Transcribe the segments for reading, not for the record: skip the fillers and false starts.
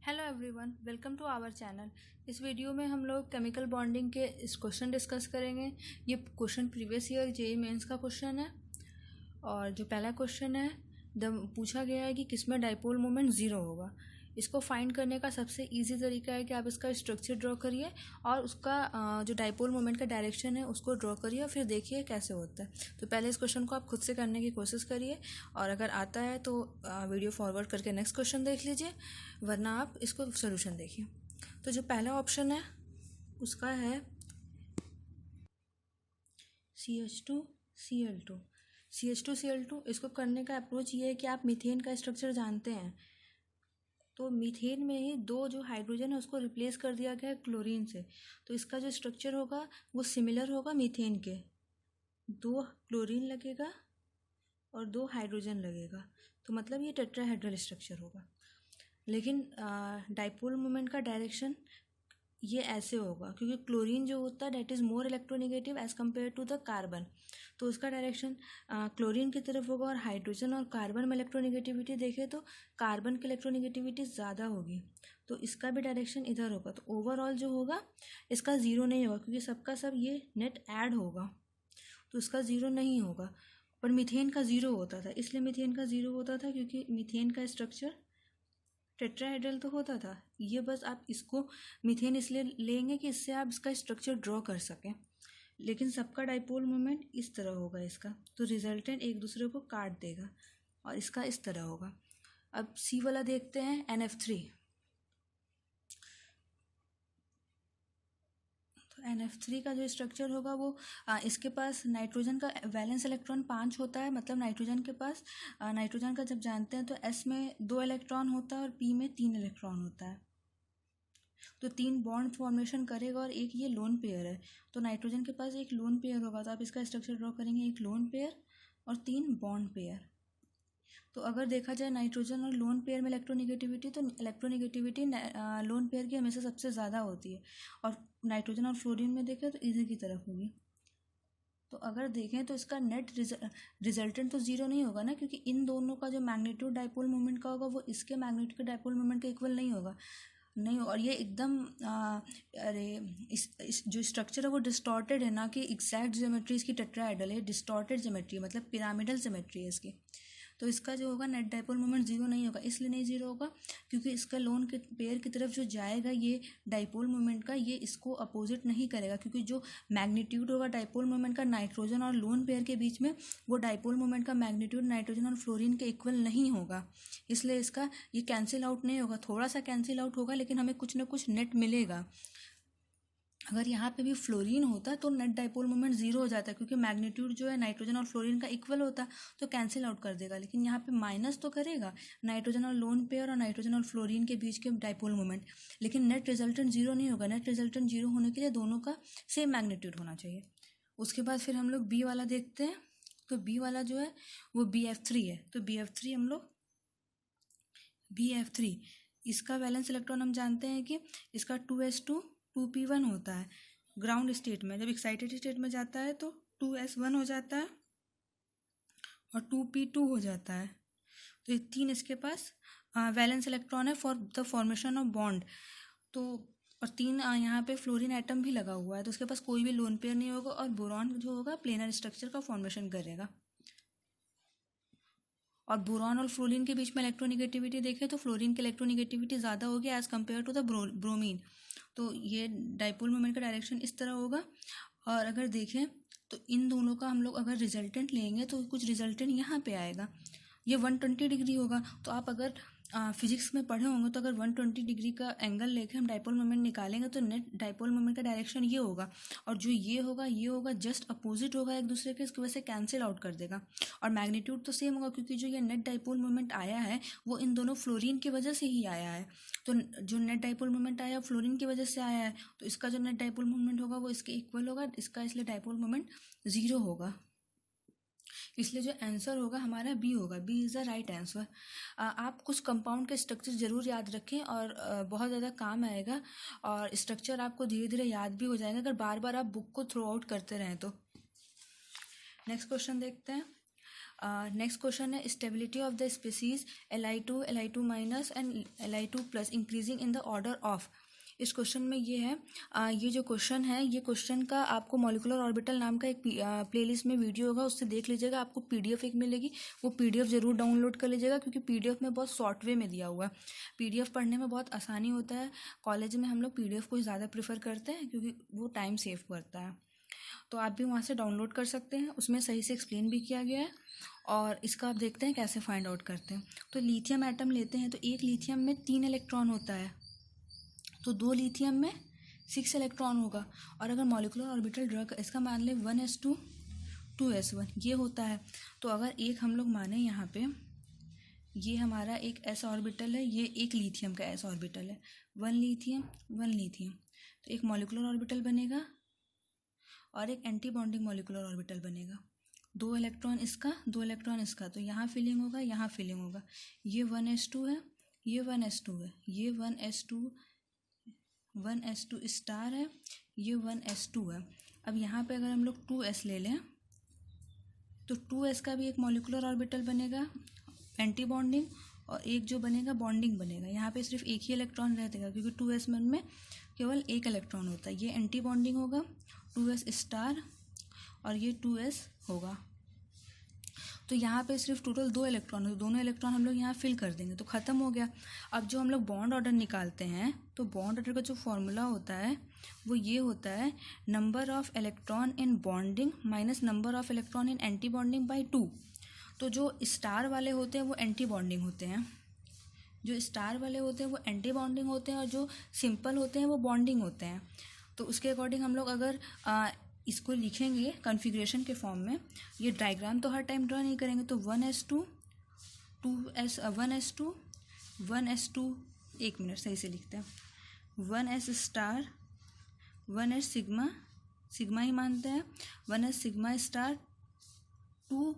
Hello everyone, welcome to our channel. इस video में हम लोग केमिकल बॉन्डिंग के इस क्वेश्चन डिस्कस करेंगे। ये question previous year JEE mains का क्वेश्चन है। और जो पहला क्वेश्चन है पूछा गया है कि किसमें डाइपोल मोमेंट ज़ीरो होगा। इसको फाइंड करने का सबसे इजी तरीका है कि आप इसका स्ट्रक्चर ड्रॉ करिए और उसका जो डाइपोल मोमेंट का डायरेक्शन है उसको ड्रॉ करिए और फिर देखिए कैसे होता है। तो पहले इस क्वेश्चन को आप खुद से करने की कोशिश करिए और अगर आता है तो वीडियो फॉरवर्ड करके नेक्स्ट क्वेश्चन देख लीजिए, वरना आप इसको सोल्यूशन देखिए। तो जो पहला ऑप्शन है उसका है CH2Cl2। CH2Cl2 इसको करने का अप्रोच ये है कि आप मीथेन का स्ट्रक्चर जानते हैं। तो मीथेन में ही दो जो हाइड्रोजन है उसको रिप्लेस कर दिया गया है क्लोरीन से। तो इसका जो स्ट्रक्चर होगा वो सिमिलर होगा मीथेन के। दो क्लोरीन लगेगा और दो हाइड्रोजन लगेगा, तो मतलब ये टेट्राहेड्रल स्ट्रक्चर होगा। लेकिन डाइपोल मोमेंट का डायरेक्शन ये ऐसे होगा, क्योंकि क्लोरीन जो होता है that is more electronegative as compared to the carbon. तो उसका डायरेक्शन क्लोरीन की तरफ होगा। और हाइड्रोजन और कार्बन में इलेक्ट्रोनेगेटिविटी देखें तो कार्बन की इलेक्ट्रोनेगेटिविटी ज़्यादा होगी, तो इसका भी डायरेक्शन इधर होगा। तो ओवरऑल जो होगा इसका ज़ीरो नहीं होगा, क्योंकि सबका सब ये नेट ऐड होगा, तो इसका ज़ीरो नहीं होगा। पर मीथेन का ज़ीरो होता था, इसलिए मीथेन का ज़ीरो होता था क्योंकि मीथेन का स्ट्रक्चर टेट्राहेड्रल तो होता था। ये बस आप इसको मीथेन इसलिए लेंगे कि इससे आप इसका स्ट्रक्चर ड्रॉ कर सकें, लेकिन सबका डाइपोल मोमेंट इस तरह होगा इसका, तो रिजल्टेंट एक दूसरे को काट देगा और इसका इस तरह होगा। अब सी वाला देखते हैं, NF3। तो NF3 का जो स्ट्रक्चर होगा वो इसके पास नाइट्रोजन का वैलेंस इलेक्ट्रॉन 5 होता है। मतलब नाइट्रोजन के पास नाइट्रोजन का जब जानते हैं तो S में 2 इलेक्ट्रॉन होता है और P में 3 इलेक्ट्रॉन होता है। तो 3 बॉन्ड फॉर्मेशन करेगा और एक ये लोन पेयर है, तो नाइट्रोजन के पास एक लोन पेयर होगा। तो आप इसका स्ट्रक्चर ड्रॉ करेंगे, एक लोन पेयर और 3 बॉन्ड पेयर। तो अगर देखा जाए नाइट्रोजन और लोन पेयर में इलेक्ट्रोनेगेटिविटी, तो इलेक्ट्रोनेगेटिविटी लोन पेयर की हमेशा सबसे ज़्यादा होती है। और नाइट्रोजन और फ्लोरीन में देखें तो इधर की तरफ होगी। तो अगर देखें तो इसका नेट रिजल्टेंट तो ज़ीरो नहीं होगा ना, क्योंकि इन दोनों का जो मैग्नीट्यूड डाइपोल मोमेंट का होगा वो इसके मैग्नीट्यूड के डाइपोल मोमेंट के इक्वल नहीं होगा। और ये एकदम इस जो स्ट्रक्चर है वो डिस्टॉर्टेड है, ना कि एग्जैक्ट ज्योमेट्री इसकी टेट्राहेड्रल है। डिस्टॉर्टेड ज्योमेट्री मतलब पिरामिडल ज्योमेट्री है इसकी। तो इसका जो होगा नेट डाइपोल मोमेंट ज़ीरो नहीं होगा। इसलिए नहीं ज़ीरो होगा क्योंकि इसका लोन के पेयर की तरफ जो जाएगा ये डाइपोल मोमेंट का, ये इसको अपोजिट नहीं करेगा, क्योंकि जो मैग्नीट्यूड होगा डाइपोल मोमेंट का नाइट्रोजन और लोन पेयर के बीच में, वो डाइपोल मोमेंट का मैग्नीट्यूड नाइट्रोजन और फ्लोरीन के इक्वल नहीं होगा। इसलिए इसका ये कैंसिल आउट नहीं होगा। थोड़ा सा कैंसिल आउट होगा, लेकिन हमें कुछ ना कुछ नेट मिलेगा। अगर यहाँ पे भी फ्लोरीन होता तो नेट डाइपोल मोमेंट ज़ीरो हो जाता है, क्योंकि मैग्नीट्यूड जो है नाइट्रोजन और फ्लोरीन का इक्वल होता तो कैंसिल आउट कर देगा। लेकिन यहाँ पे माइनस तो करेगा नाइट्रोजन और लोन पेयर और नाइट्रोजन और फ्लोरीन के बीच के डाइपोल मोमेंट, लेकिन नेट रिजल्टेंट ज़ीरो नहीं होगा। नेट रिजल्टेंट ज़ीरो होने के लिए दोनों का सेम मैग्नीट्यूड होना चाहिए। उसके बाद फिर हम लोग बी वाला देखते हैं। तो बी वाला जो है वो BF3 है। तो BF3 हम लोग BF3 इसका वैलेंस इलेक्ट्रॉन हम जानते हैं कि इसका 2s2 2p1 होता है ग्राउंड स्टेट में। जब एक्साइटेड स्टेट में जाता है तो 2s1 हो जाता है और 2p2 हो जाता है। तो ये 3 इसके पास वैलेंस इलेक्ट्रॉन है for the formation of bond. तो और 3 यहाँ पे फ्लोरीन एटम भी लगा हुआ है, तो उसके पास कोई भी लोन पेयर नहीं होगा और बोरॉन जो होगा प्लेनर स्ट्रक्चर का फॉर्मेशन करेगा। और बोरॉन और फ्लोरीन के बीच में इलेक्ट्रोनेगेटिविटी देखें तो फ्लोरीन की इलेक्ट्रोनेगेटिविटी ज़्यादा होगी as compared to the bromine. तो ये डाइपोल मोमेंट का डायरेक्शन इस तरह होगा। और अगर देखें तो इन दोनों का हम लोग अगर रिजल्टेंट लेंगे तो कुछ रिजल्टेंट यहाँ पे आएगा, ये 120 डिग्री होगा। तो आप अगर फिजिक्स में पढ़े होंगे तो अगर 120 डिग्री का एंगल लेके हम डाइपोल मोमेंट निकालेंगे तो नेट डाइपोल मोमेंट का डायरेक्शन ये होगा, और जो ये होगा जस्ट अपोजिट होगा एक दूसरे के, इसकी वजह से कैंसिल आउट कर देगा। और मैग्नीट्यूड तो सेम होगा, क्योंकि जो ये नेट डाइपोल मोमेंट आया है वो इन दोनों फ्लोरीन की वजह से ही आया है। तो जो नेट डाइपोल मोमेंट आया फ्लोरीन की वजह से आया है, तो इसका जो नेट डाइपोल मोमेंट होगा वो इसके इक्वल होगा इसका, इसलिए डाइपोल मोमेंट ज़ीरो होगा। इसलिए जो आंसर होगा हमारा बी होगा। B is the right answer. आप कुछ कंपाउंड के स्ट्रक्चर ज़रूर याद रखें और बहुत ज़्यादा काम आएगा, और स्ट्रक्चर आपको धीरे धीरे याद भी हो जाएगा अगर बार बार आप बुक को थ्रू आउट करते रहें तो। नेक्स्ट क्वेश्चन देखते हैं। नेक्स्ट क्वेश्चन है stability of the species Li2 minus and Li2 plus increasing in the order of. इस क्वेश्चन में ये है, ये जो क्वेश्चन है, ये क्वेश्चन का आपको मॉलिक्यूलर ऑर्बिटल नाम का एक प्लेलिस्ट में वीडियो होगा, उससे देख लीजिएगा। आपको पीडीएफ एक मिलेगी, वो पीडीएफ जरूर डाउनलोड कर लीजिएगा, क्योंकि पीडीएफ में बहुत शॉर्ट वे में दिया हुआ है। पीडीएफ पढ़ने में बहुत आसानी होता है। कॉलेज में हम लोग पीडीएफ को ज़्यादा प्रेफर करते हैं, क्योंकि वो टाइम सेव करता है। तो आप भी वहाँ से डाउनलोड कर सकते हैं, उसमें सही से एक्सप्लेन भी किया गया है। और इसका आप देखते हैं कैसे फाइंड आउट करते हैं। तो लिथियम एटम लेते हैं, तो एक लिथियम में 3 इलेक्ट्रॉन होता है, तो 2 लिथियम में 6 इलेक्ट्रॉन होगा। और अगर मॉलिक्यूलर ऑर्बिटल ड्रा कर, इसका मान लें 1s2 2s1 ये होता है। तो अगर एक हम लोग माने यहाँ पे, ये हमारा एक s ऑर्बिटल है, ये एक लिथियम का s ऑर्बिटल है, 1 लिथियम 1 लिथियम, तो एक मॉलिक्यूलर ऑर्बिटल बनेगा और एक एंटी बॉन्डिंग मॉलिक्यूलर ऑर्बिटल बनेगा। 2 इलेक्ट्रॉन इसका 2 इलेक्ट्रॉन इसका, तो यहाँ फिलिंग होगा, यहाँ फिलिंग होगा। ये 1s2 है, ये 1s2 है, ये 1s2 स्टार है, ये 1s2 है। अब यहाँ पे अगर हम लोग 2s ले लें, तो 2s का भी एक मॉलिक्यूलर ऑर्बिटल बनेगा एंटी बॉन्डिंग, और एक जो बनेगा बॉन्डिंग बनेगा। यहाँ पे सिर्फ एक ही इलेक्ट्रॉन रहेगा, क्योंकि 2s में केवल एक इलेक्ट्रॉन होता है। ये एंटी बॉन्डिंग होगा 2s स्टार, और ये 2s होगा। तो यहाँ पे सिर्फ टोटल 2 इलेक्ट्रॉन है, तो दोनों इलेक्ट्रॉन हम लोग यहाँ फिल कर देंगे, तो ख़त्म हो गया। अब जो हम लोग बॉन्ड ऑर्डर निकालते हैं, तो बॉन्ड ऑर्डर का जो फॉर्मूला होता है वो ये होता है, number of electron in bonding minus number of electron in anti bonding by 2। तो जो स्टार वाले होते हैं वो एंटी बॉन्डिंग होते हैं, जो स्टार वाले होते हैं वो एंटी बॉन्डिंग होते हैं, और जो सिंपल होते हैं वो बॉन्डिंग होते हैं। तो उसके अकॉर्डिंग हम लोग अगर इसको लिखेंगे कॉन्फ़िगरेशन के फॉर्म में, ये डायग्राम तो हर टाइम ड्रा नहीं करेंगे, तो 1s2 1s2 एक मिनट सही से लिखते हैं, 1s स्टार 1s सिग्मा ही मानते हैं, 1s सिग्मा स्टार 2,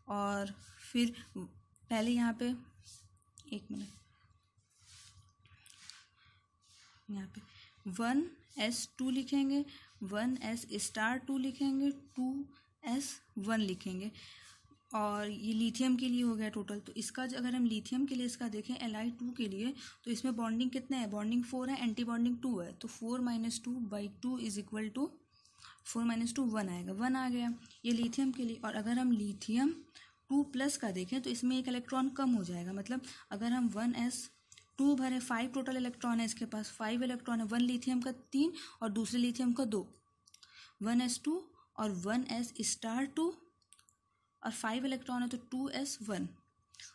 और फिर पहले यहाँ पे एक मिनट, यहाँ पे 1s2 लिखेंगे, 1s स्टार 2 लिखेंगे, 2s1 लिखेंगे, और ये लिथियम के लिए हो गया टोटल। तो इसका अगर हम लिथियम के लिए इसका देखें Li2 के लिए, तो इसमें बॉन्डिंग कितने है, बॉन्डिंग 4 है, एंटी बॉन्डिंग 2 है, तो 4 - 2 / 2 = 4 - 2 1 आएगा, 1 आ गया ये लिथियम के लिए। और अगर हम लिथियम 2+ का देखें, तो इसमें एक इलेक्ट्रॉन कम हो जाएगा, मतलब अगर हम 1s2 भरे, 5 टोटल इलेक्ट्रॉन है इसके पास, 5 इलेक्ट्रॉन है, 1 लिथियम का 3 और दूसरे लिथियम का 2, 1s2 और 1s स्टार 2 और 5 इलेक्ट्रॉन है, तो 2s1।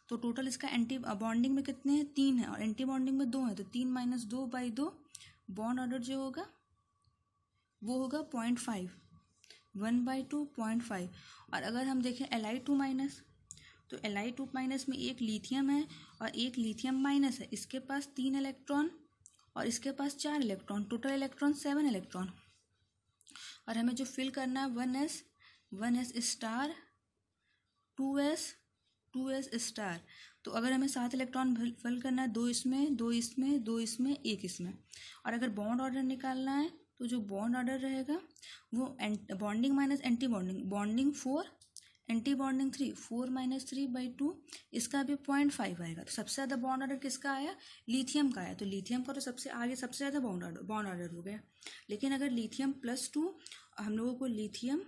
तो टोटल इसका एंटी बॉन्डिंग में कितने हैं, 3 है, और एंटी बॉन्डिंग में 2 है, तो 3 - 2 / 2, बॉन्ड ऑर्डर जो होगा वो होगा 0.5, 1/2 0.5। और अगर हम देखें Li2 माइनस, तो Li2 माइनस में एक लिथियम है और एक लिथियम माइनस है, इसके पास 3 इलेक्ट्रॉन और इसके पास 4 इलेक्ट्रॉन, टोटल इलेक्ट्रॉन 7 इलेक्ट्रॉन। और हमें जो फिल करना है 1s स्टार 2s स्टार। तो अगर हमें 7 इलेक्ट्रॉन फिल करना है, 2 इसमें 2 इसमें 2 इसमें 1 इसमें। और अगर बॉन्ड ऑर्डर निकालना है, तो जो बॉन्ड ऑर्डर रहेगा वो bonding minus anti bonding, bonding 4 anti bonding 3, 4 - 3/2, इसका भी 0.5 आएगा। तो सबसे ज़्यादा बॉन्ड ऑर्डर किसका आया, लिथियम का आया, तो लिथियम का तो सबसे आगे सबसे ज़्यादा बॉन्ड ऑर्डर हो गया। लेकिन अगर लिथियम +2, हम लोगों को लिथियम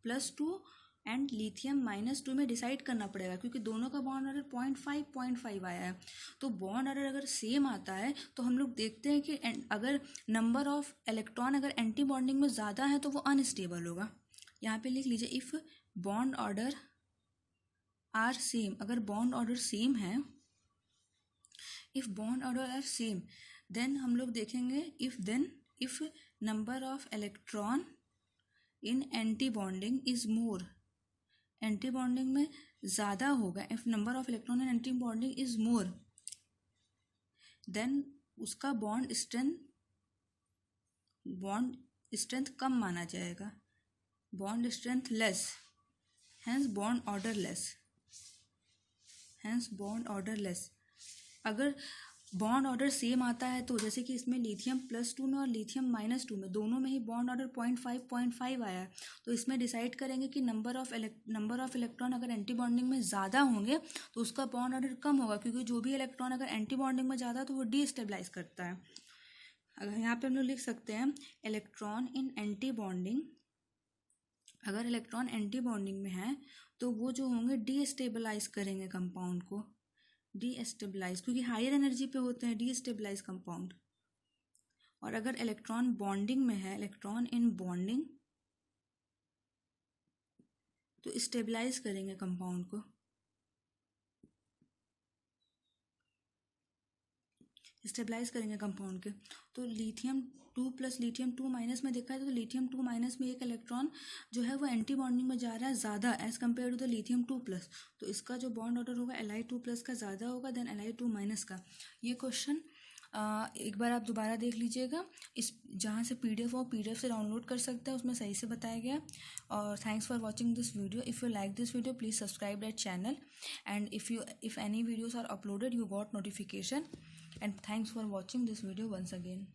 +2 एंड लिथियम -2 में डिसाइड करना पड़ेगा, क्योंकि दोनों का बॉन्ड ऑर्डर 0.5 आया है। तो बॉन्ड ऑर्डर अगर सेम आता है, तो हम लोग देखते हैं कि अगर नंबर ऑफ इलेक्ट्रॉन अगर एंटी बॉन्डिंग में ज़्यादा है, तो वो अनस्टेबल होगा। यहाँ पे लिख लीजिए, if bond order are same, अगर बॉन्ड ऑर्डर सेम है, if bond order are same, then हम लोग देखेंगे if number of electron in anti bonding is more, anti bonding में ज़्यादा होगा, if number of electron in anti bonding is more, then उसका bond strength कम माना जाएगा, bond strength less, hence bond order less, अगर बॉन्ड ऑर्डर सेम आता है, तो जैसे कि इसमें लिथियम +2 में और लिथियम -2 में दोनों में ही बॉन्ड ऑर्डर 0.5 आया है, तो इसमें डिसाइड करेंगे कि नंबर ऑफ इलेक्ट्रॉन अगर एंटी बॉन्डिंग में ज़्यादा होंगे तो उसका बॉन्ड ऑर्डर कम होगा, क्योंकि जो भी इलेक्ट्रॉन अगर एंटी बॉन्डिंग में ज़्यादा तो वो डीस्टेबलाइज करता है। अगर यहाँ पे हम लोग लिख सकते हैं इलेक्ट्रॉन इन एंटी बॉन्डिंग, अगर इलेक्ट्रॉन एंटी बॉन्डिंग में है तो वो जो होंगे डीस्टेबलाइज करेंगे कंपाउंड को, डीस्टेबलाइज, क्योंकि हायर एनर्जी पे होते हैं डीस्टेबलाइज कंपाउंड। और अगर इलेक्ट्रॉन बॉन्डिंग में है, इलेक्ट्रॉन इन बॉन्डिंग, तो स्टेबलाइज करेंगे कंपाउंड को, स्टेबलाइज करेंगे कंपाउंड के। तो लिथियम 2 + लिथियम 2- में देखा है तो लिथियम 2- में एक इलेक्ट्रॉन जो है वो एंटी बॉन्डिंग में जा रहा है ज़्यादा as compared to the lithium 2+, तो इसका जो बॉन्ड ऑर्डर होगा Li2+ का ज़्यादा होगा देन Li2- का। ये क्वेश्चन एक बार आप दोबारा देख लीजिएगा, इस जहाँ से PDF हो PDF से डाउनलोड कर सकते हैं, उसमें सही से बताया गया। और thanks for watching this video. If you like this video please subscribe that channel, and if any videos are uploaded you got notification, and thanks for watching this video once again.